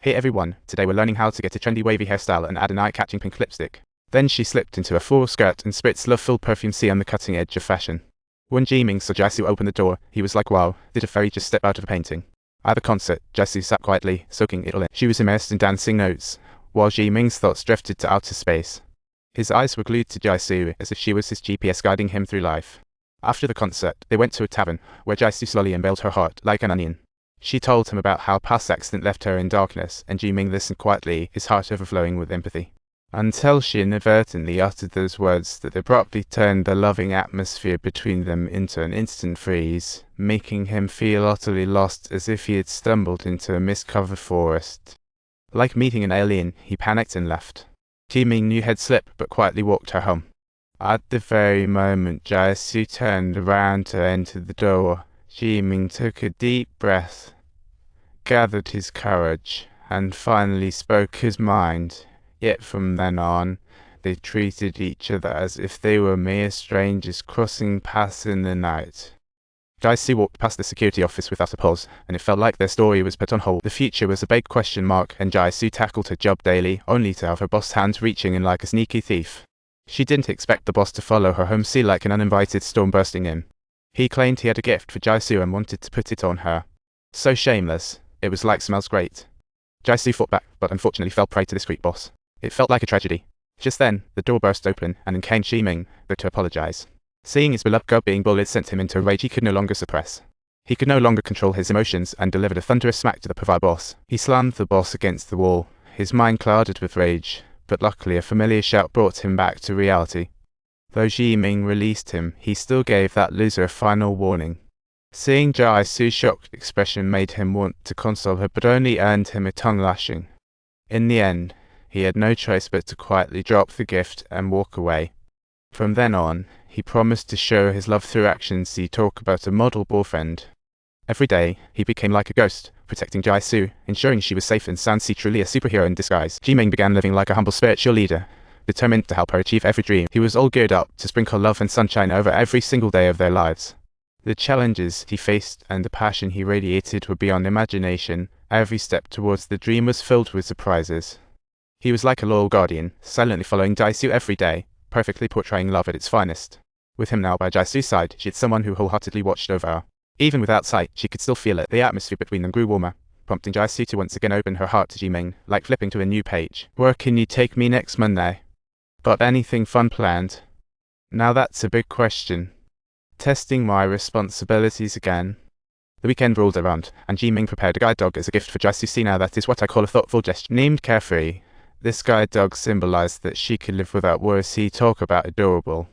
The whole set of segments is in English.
Hey everyone, today we're learning how to get a trendy wavy hairstyle and add an eye-catching pink lipstick. Then she slipped into a floral skirt and spritzed love-filled perfume C on the cutting edge of fashion. When Jiming saw Jisoo open the door, he was like, wow, did a fairy just step out of a painting? At the concert, Jisoo sat quietly, soaking it all in. She was immersed in dancing notes, while Jiming's thoughts drifted to outer space. His eyes were glued to Jisoo as if she was his GPS guiding him through life. After the concert, they went to a tavern, where Jisoo slowly unveiled her heart like an onion. She told him about how past accident left her in darkness, and Jiming listened quietly, his heart overflowing with empathy. Until she inadvertently uttered those words that abruptly turned the loving atmosphere between them into an instant freeze, making him feel utterly lost as if he had stumbled into a mist-covered forest. Like meeting an alien, he panicked and left. Jiming knew he'd slip, but quietly walked her home. At the very moment Jisoo turned around to enter the door, Jiming took a deep breath, gathered his courage, and finally spoke his mind. Yet from then on, they treated each other as if they were mere strangers crossing paths in the night. Jisoo walked past the security office without a pause, and it felt like their story was put on hold. The future was a big question mark, and Jisoo tackled her job daily, only to have her boss's hands reaching in like a sneaky thief. She didn't expect the boss to follow her home sea like an uninvited storm bursting in. He claimed he had a gift for Jisoo and wanted to put it on her. So shameless, it was like smells great. Jisoo fought back, but unfortunately fell prey to the street boss. It felt like a tragedy. Just then, the door burst open, and in came Jiming, though to apologize. Seeing his beloved girl being bullied sent him into a rage he could no longer suppress. He could no longer control his emotions and delivered a thunderous smack to the provide boss. He slammed the boss against the wall, his mind clouded with rage, but luckily a familiar shout brought him back to reality. Though Jiming released him, he still gave that loser a final warning. Seeing Jisoo's shocked expression made him want to console her, but only earned him a tongue lashing. In the end, he had no choice but to quietly drop the gift and walk away. From then on, he promised to show his love through actions. He talked about a model boyfriend. Every day, he became like a ghost, protecting Jisoo, ensuring she was safe and sound. Truly a superhero in disguise. Jiming began living like a humble spiritual leader, determined to help her achieve every dream. He was all geared up to sprinkle love and sunshine over every single day of their lives. The challenges he faced and the passion he radiated were beyond imagination. Every step towards the dream was filled with surprises. He was like a loyal guardian, silently following Jisoo every day, perfectly portraying love at its finest. With him now by Jisoo's side, she had someone who wholeheartedly watched over her. Even without sight, she could still feel it. The atmosphere between them grew warmer, prompting Jisoo to once again open her heart to Jiming, like flipping to a new page. Where can you take me next Monday? Got anything fun planned? Now that's a big question. Testing my responsibilities again. The weekend rolled around, and Jiming prepared a guide dog as a gift for Jisoo. Now that is what I call a thoughtful gesture. Named Carefree, this guide dog symbolized that she could live without worries. He talk about adorable.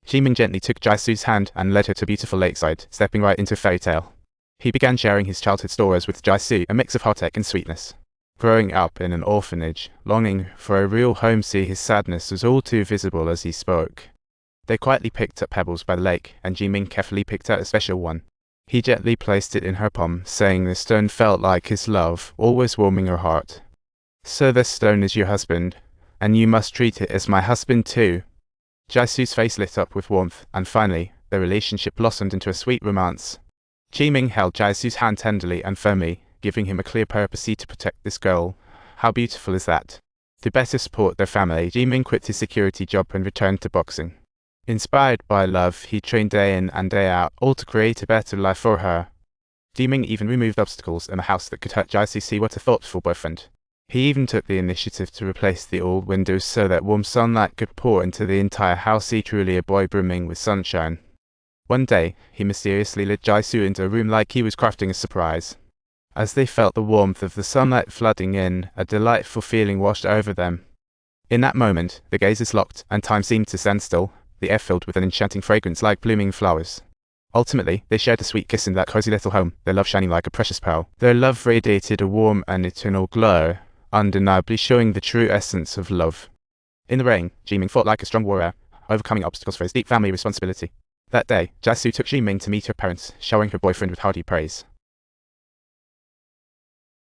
Jiming gently took Jisoo's hand and led her to beautiful lakeside, stepping right into a fairy tale. He began sharing his childhood stories with Jisoo, a mix of heartache and sweetness. Growing up in an orphanage, longing for a real home, his sadness was all too visible as he spoke. They quietly picked up pebbles by the lake, and Jiming carefully picked out a special one. He gently placed it in her palm, saying the stone felt like his love, always warming her heart. So this stone is your husband, and you must treat it as my husband too. Jisoo's face lit up with warmth, and finally, their relationship blossomed into a sweet romance. Jiming held Jisoo's hand tenderly and firmly, giving him a clear purpose to protect this girl. How beautiful is that? To better support their family, Jiming quit his security job and returned to boxing. Inspired by love, he trained day in and day out, all to create a better life for her. Jiming even removed obstacles in a house that could hurt Jisoo. What a thoughtful boyfriend. He even took the initiative to replace the old windows so that warm sunlight could pour into the entire house. Truly a boy brimming with sunshine. One day, he mysteriously led Jisoo into a room like he was crafting a surprise. As they felt the warmth of the sunlight flooding in, a delightful feeling washed over them. In that moment, the gazes locked, and time seemed to stand still, the air filled with an enchanting fragrance like blooming flowers. Ultimately, they shared a sweet kiss in that cozy little home, their love shining like a precious pearl. Their love radiated a warm and eternal glow, undeniably showing the true essence of love. In the rain, Jiming fought like a strong warrior, overcoming obstacles for his deep family responsibility. That day, Jisoo took Jiming to meet her parents, showering her boyfriend with hearty praise.